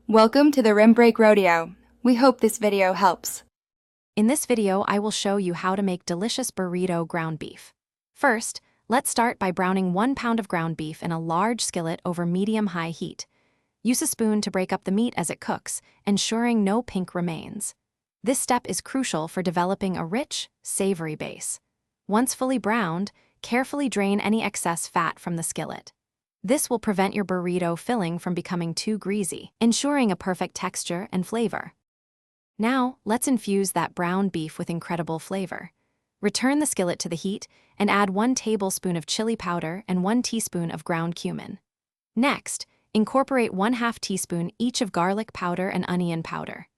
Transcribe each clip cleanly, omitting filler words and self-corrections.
Welcome to the Rim Break Rodeo. We hope this video helps. In this video, I will show you how to make delicious burrito ground beef. First, let's start by browning 1 pound of ground beef in a large skillet over medium-high heat. Use a spoon to break up the meat as it cooks, ensuring no pink remains. This step is crucial for developing a rich, savory base. Once fully browned, carefully drain any excess fat from the skillet. This will prevent your burrito filling from becoming too greasy, ensuring a perfect texture and flavor. Now, let's infuse that browned beef with incredible flavor. Return the skillet to the heat and add 1 tablespoon of chili powder and 1 teaspoon of ground cumin. Next, incorporate 1/2 teaspoon each of garlic powder and onion powder.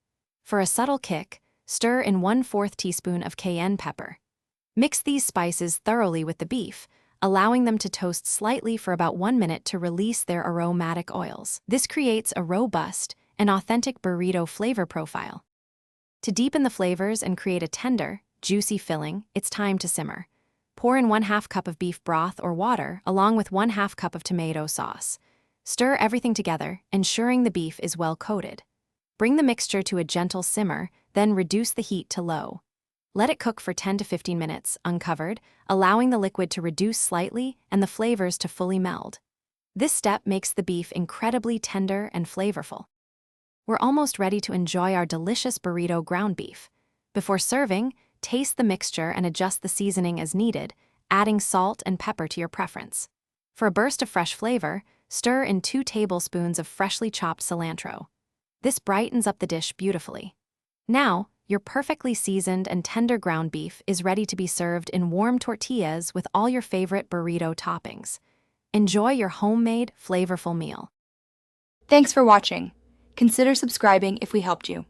For a subtle kick, stir in 1/4 teaspoon of cayenne pepper. Mix these spices thoroughly with the beef, allowing them to toast slightly for about 1 minute to release their aromatic oils. This creates a robust and authentic burrito flavor profile. To deepen the flavors and create a tender, juicy filling, it's time to simmer. Pour in 1/2 cup of beef broth or water along with 1/2 cup of tomato sauce. Stir everything together, ensuring the beef is well coated. Bring the mixture to a gentle simmer, then reduce the heat to low. Let it cook for 10 to 15 minutes, uncovered, allowing the liquid to reduce slightly and the flavors to fully meld. This step makes the beef incredibly tender and flavorful. We're almost ready to enjoy our delicious burrito ground beef. Before serving, taste the mixture and adjust the seasoning as needed, adding salt and pepper to your preference. For a burst of fresh flavor, stir in 2 tablespoons of freshly chopped cilantro. This brightens up the dish beautifully. Now, your perfectly seasoned and tender ground beef is ready to be served in warm tortillas with all your favorite burrito toppings. Enjoy your homemade, flavorful meal. Thanks for watching. Consider subscribing if we helped you.